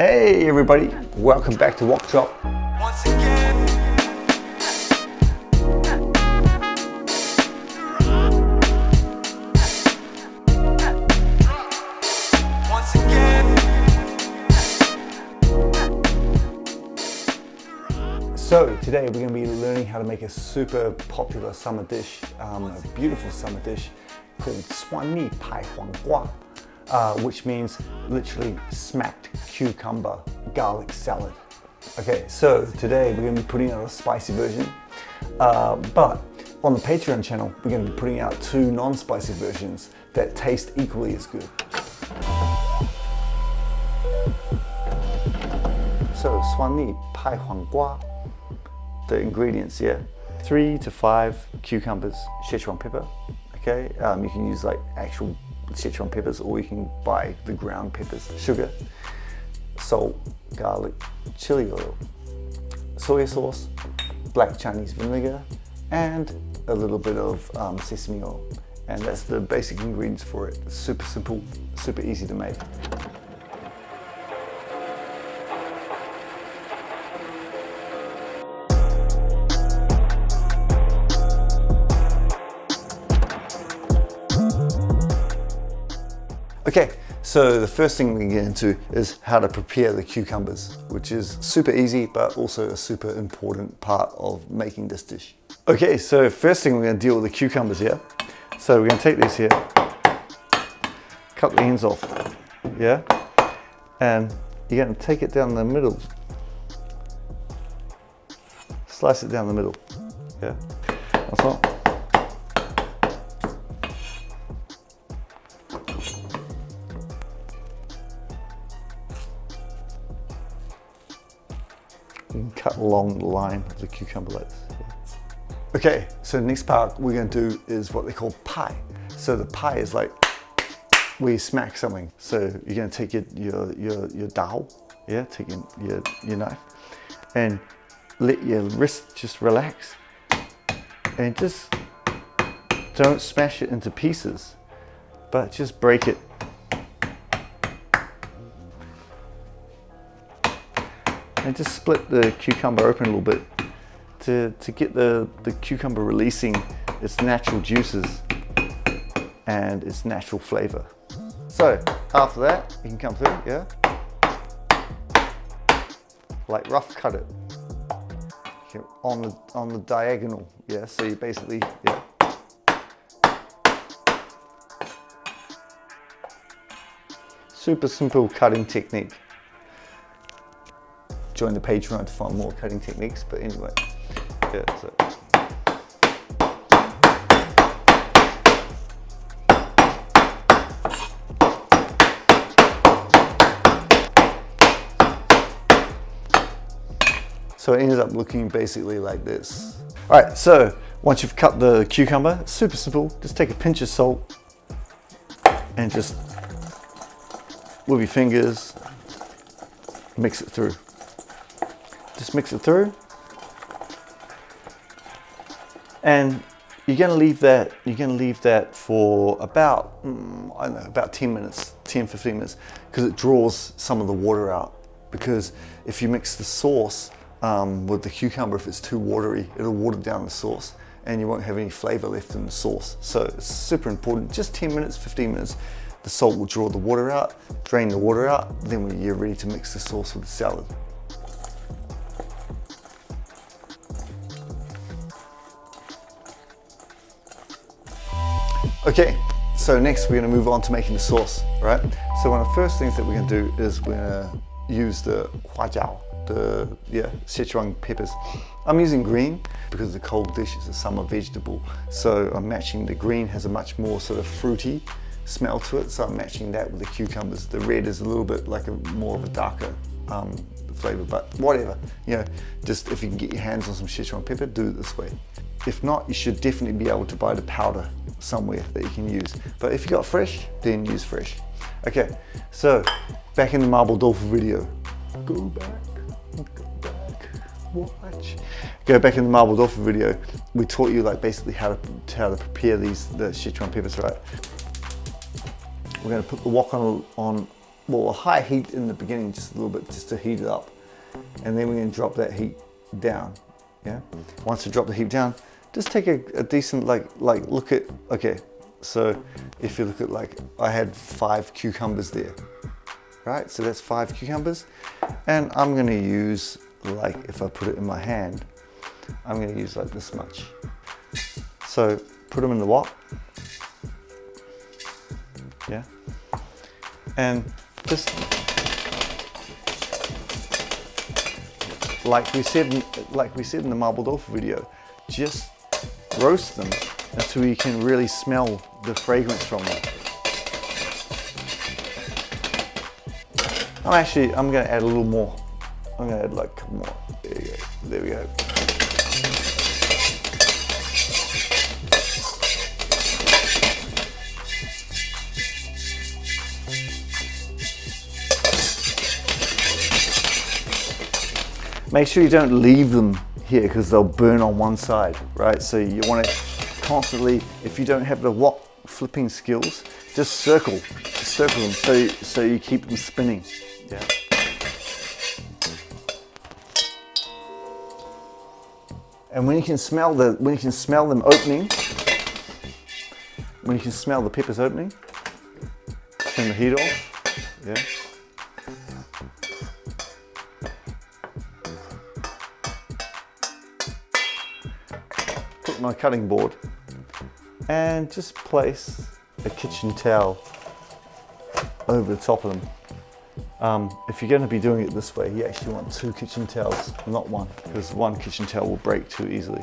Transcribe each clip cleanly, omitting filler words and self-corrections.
Hey everybody, welcome back to Wok Drop. Once again. Once again. So today we're going to be learning how to make a super popular summer dish, a beautiful summer dish called Suànní拍黄瓜, which means literally smacked cucumber garlic salad. Okay, so today we're going to be putting out a spicy version, but on the Patreon channel we're going to be putting out two non-spicy versions that taste equally as good. So Suànní拍黄瓜, the ingredients here: 3 to 5 cucumbers, Sichuan pepper. Okay, you can use like actual Sichuan peppers, or you can buy the ground peppers, sugar, salt, garlic, chili oil, soy sauce, black Chinese vinegar, and a little bit of sesame oil. And that's the basic ingredients for it. It's super simple, super easy to make. Okay, so the first thing we get into is how to prepare the cucumbers, which is super easy, but also a super important part of making this dish. Okay, so first thing we're going to deal with the cucumbers here. So we're going to take these here, cut the ends off, yeah? And you're going to take it down the middle. Slice it down the middle, yeah? That's all. You can cut along the line of the cucumber like this. Yeah. Okay, so the next part we're going to do is what they call pie. So the pie is like where you smack something. So you're going to take your dao, yeah, take your knife, and let your wrist just relax, and just don't smash it into pieces, but just break it. And just split the cucumber open a little bit to get the cucumber releasing its natural juices and its natural flavor. So after that, you can come through, yeah? Like rough cut it on the diagonal, yeah? So you basically, yeah. Super simple cutting technique. Join the Patreon to find more cutting techniques, but anyway, yeah, so it ends up looking basically like this. All right, so once you've cut the cucumber, super simple, just take a pinch of salt and just with your fingers mix it through. Just mix it through, and you're going to leave that for about, I don't know, about 10 minutes, 10-15 minutes, because it draws some of the water out. Because if you mix the sauce with the cucumber, if it's too watery, it'll water down the sauce, and you won't have any flavor left in the sauce. So it's super important. Just 10 minutes, 15 minutes, the salt will draw the water out, drain the water out. Then you're ready to mix the sauce with the salad. Okay, so next we're going to move on to making the sauce, right? So one of the first things that we're going to do is we're going to use the Huángguā, the Sichuan peppers. I'm using green because the cold dish is a summer vegetable, so I'm matching the green, has a much more sort of fruity smell to it, so I'm matching that with the cucumbers. The red is a little bit like more of a darker flavor, but whatever, you know, just if you can get your hands on some Sichuan pepper, do it this way. If not, you should definitely be able to buy the powder somewhere that you can use. But if you got fresh, then use fresh. Okay, so back in the marble tofu video. Go back, watch. Go back in the marble tofu video. We taught you like basically how to prepare the Sichuan peppers, right? We're going to put the wok on well, a high heat in the beginning, just a little bit, just to heat it up. And then we're going to drop that heat down. Yeah. Once you drop the heat down, just take a decent, like look at, okay. So if you look at, like, I had 5 cucumbers there, right? So that's 5 cucumbers. And I'm going to use, like, if I put it in my hand, I'm going to use like this much. So put them in the wok. Yeah. And just like we said in the marble tofu video, just roast them until you can really smell the fragrance from them. I'm going to add a little more. I'm going to add like a couple more. There you go. There we go. Make sure you don't leave them here because they'll burn on one side, right? So you want to constantly, if you don't have the wok flipping skills, just circle them so you keep them spinning. Yeah. And when you can smell them opening, when you can smell the peppers opening, turn the heat off. Yeah. Put my cutting board and just place a kitchen towel over the top of them. If you're going to be doing it this way, you actually want 2 kitchen towels, not 1, because 1 kitchen towel will break too easily.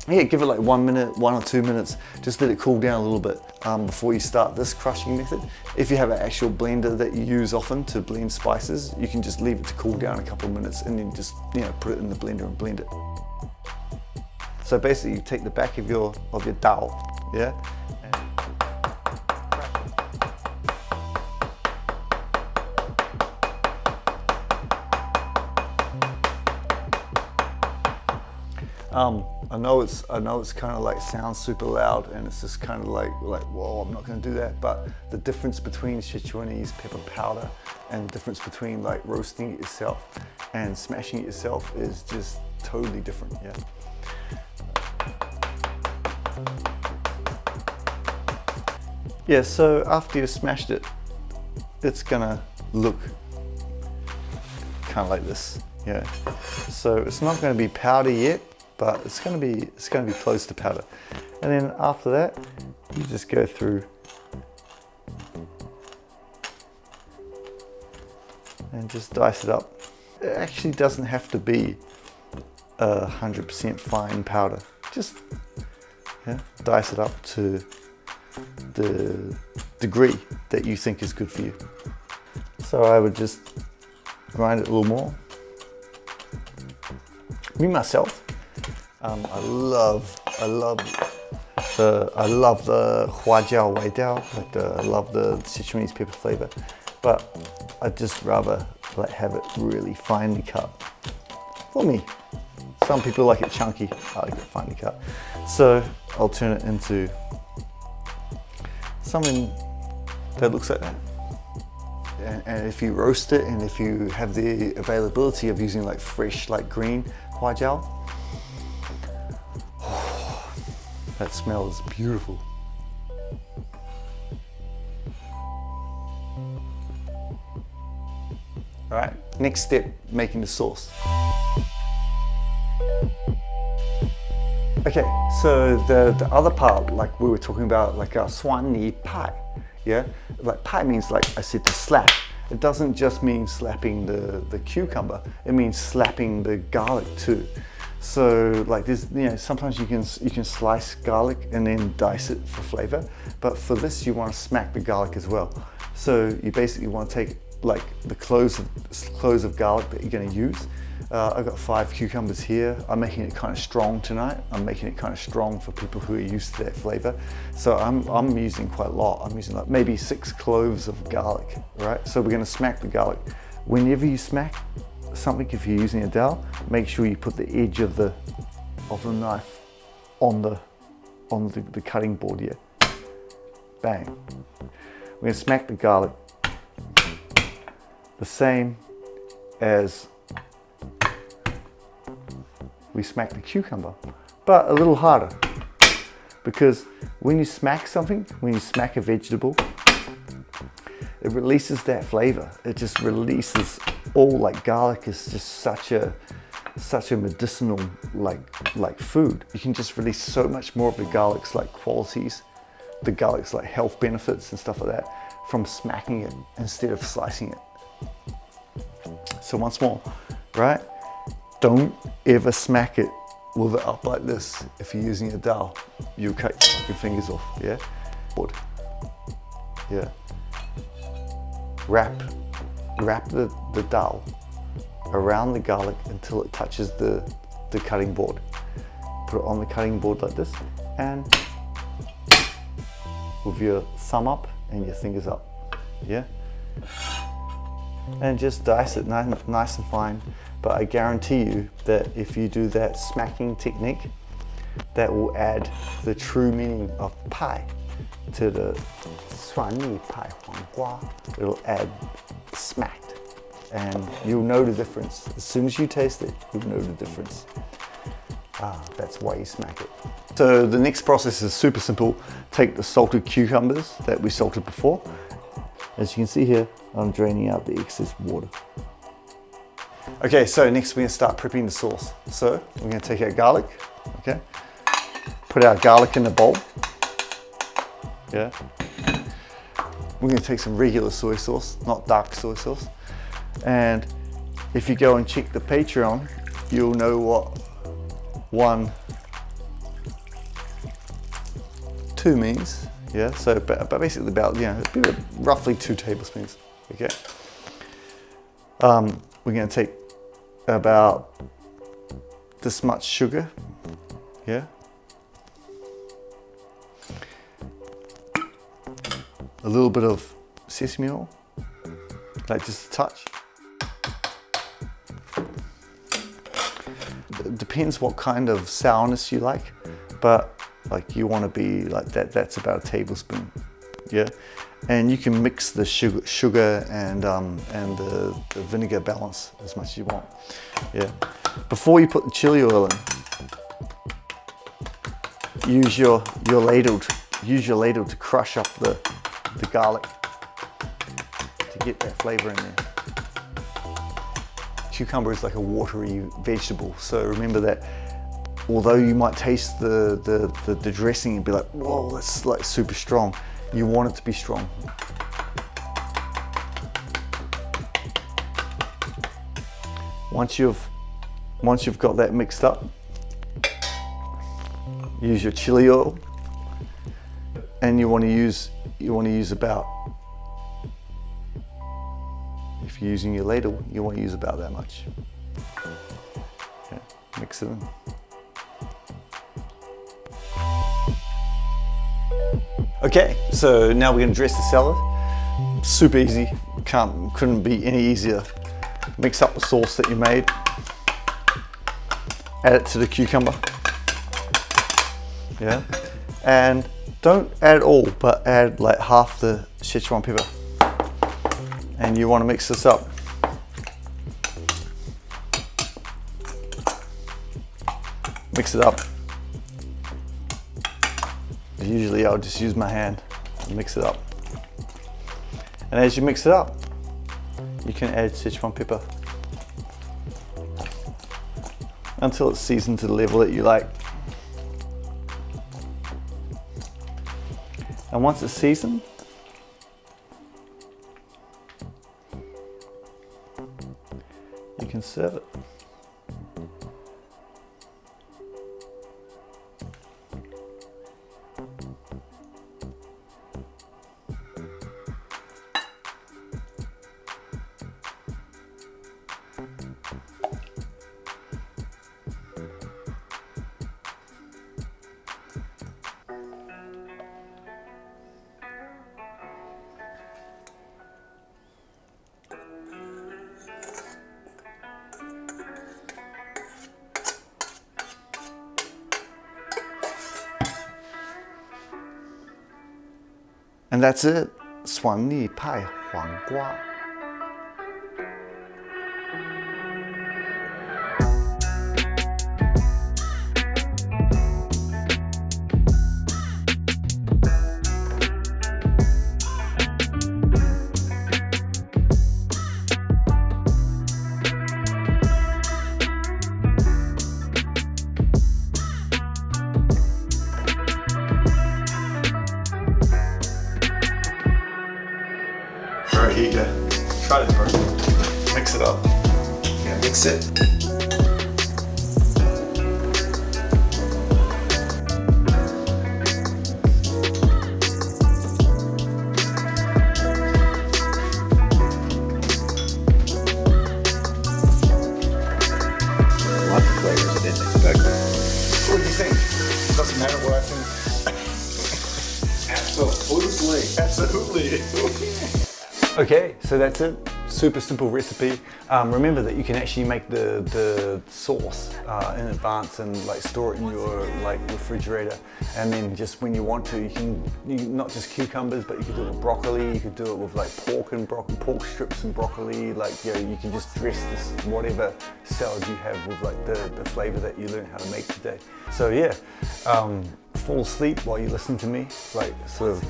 Yeah, give it like 1 minute, 1 or 2 minutes, just let it cool down a little bit before you start this crushing method. If you have an actual blender that you use often to blend spices, you can just leave it to cool down a couple of minutes and then just, you know, put it in the blender and blend it. So basically you take the back of your dao, yeah? I know it's kind of like sounds super loud and it's just kind of like whoa, I'm not going to do that. But the difference between Sichuanese pepper powder and the difference between like roasting it yourself and smashing it yourself is just totally different. Yeah. Yeah. So after you've smashed it, it's gonna look kind of like this. Yeah. So it's not going to be powder yet, but it's going to be close to powder. And then after that, you just go through and just dice it up. It actually doesn't have to be 100% fine powder. Just dice it up to the degree that you think is good for you. So I would just grind it a little more. Me myself, I love the Huángguā I love the Sichuanese pepper flavor, but I'd just rather like have it really finely cut. For me, some people like it chunky. I like it finely cut. So I'll turn it into something that looks like that. And if you roast it, and if you have the availability of using like fresh, like green Huángguā, that smell is beautiful. All right, next step, making the sauce. Okay, so the other part, like we were talking about, like our Suànní pie, yeah? Like pie means, like I said, to slap. It doesn't just mean slapping the cucumber, it means slapping the garlic too. So like this, you know, sometimes you can slice garlic and then dice it for flavor, but for this you want to smack the garlic as well. So you basically want to take like the cloves of garlic that you're going to use. I've got 5 cucumbers here. I'm making it kind of strong tonight. I'm making it kind of strong for people who are used to that flavor. So I'm using quite a lot. I'm using like maybe 6 cloves of garlic, right? So we're going to smack the garlic. Whenever you smack something, if you're using a dao, make sure you put the edge of the knife on the cutting board here. Bang. We're going to smack the garlic. the same as we smack the cucumber, but a little harder. Because when you smack something, when you smack a vegetable, it releases that flavor. It just releases all, like garlic is just such a medicinal like food. You can just release so much more of the garlic's like qualities, the garlic's like health benefits and stuff like that from smacking it instead of slicing it. So once more, right? Don't ever smack it with it up like this. If you're using a dao, you'll cut your fucking fingers off, yeah? Yeah. Wrap the dao around the garlic until it touches the cutting board. Put it on the cutting board like this, and with your thumb up and your fingers up, yeah? And just dice it nice and fine. But I guarantee you that if you do that smacking technique, that will add the true meaning of pie to the Suànní拍黄瓜. It'll add smacked, and you'll know the difference. As soon as you taste it, you'll know the difference. That's why you smack it. So the next process is super simple. Take the salted cucumbers that we salted before. As you can see here, I'm draining out the excess water. Okay, so next we're going to start prepping the sauce. So we're going to take our garlic, okay? Put our garlic in a bowl, yeah? We're going to take some regular soy sauce, not dark soy sauce. And if you go and check the Patreon, you'll know what 1, 2 means, yeah? So but basically about, roughly 2 tablespoons, okay? We're going to take about this much sugar, yeah? A little bit of sesame oil, like just a touch. It depends what kind of sourness you like, but like you want to be like that, that's about a tablespoon, yeah? And you can mix the sugar and the vinegar balance as much as you want. Yeah. Before you put the chili oil in, use your ladle to crush up the garlic to get that flavor in there. Cucumber is like a watery vegetable, so remember that. Although you might taste the dressing and be like, whoa, that's like super strong. You want it to be strong. Once you've got that mixed up, use your chili oil, and you want to use about, if you're using your ladle, you want to use about that much. Okay, mix it in. Okay, so now we're going to dress the salad. Super easy, couldn't be any easier. Mix up the sauce that you made, add it to the cucumber, yeah? And don't add all, but add like half the Sichuan pepper. And you want to mix this up. Mix it up. Usually I'll just use my hand and mix it up. And as you mix it up, you can add Sichuan pepper until it's seasoned to the level that you like. And once it's seasoned, you can serve it. And that's it. 蒜泥拍黄瓜. Alright, here you go. Try this, bro. Mix it up. Yeah, mix it. What do you think? Doesn't matter what I think. Absolutely. Okay, so that's it. Super simple recipe. Remember that you can actually make the sauce in advance and like store it in your like refrigerator, and then just when you want to, you not just cucumbers, but you could do it with broccoli. You could do it with like pork strips and broccoli. Like, you know, you can just dress this whatever salad you have with like the flavor that you learned how to make today. So yeah, fall asleep while you listen to me, like sort of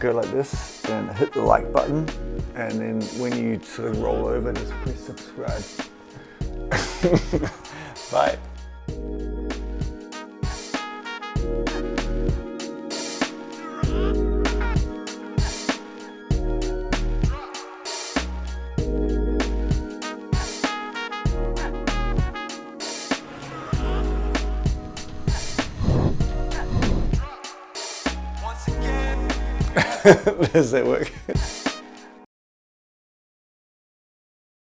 go like this and hit the like button, and then when you sort of roll over, just press subscribe. Bye. Once again. Does that work?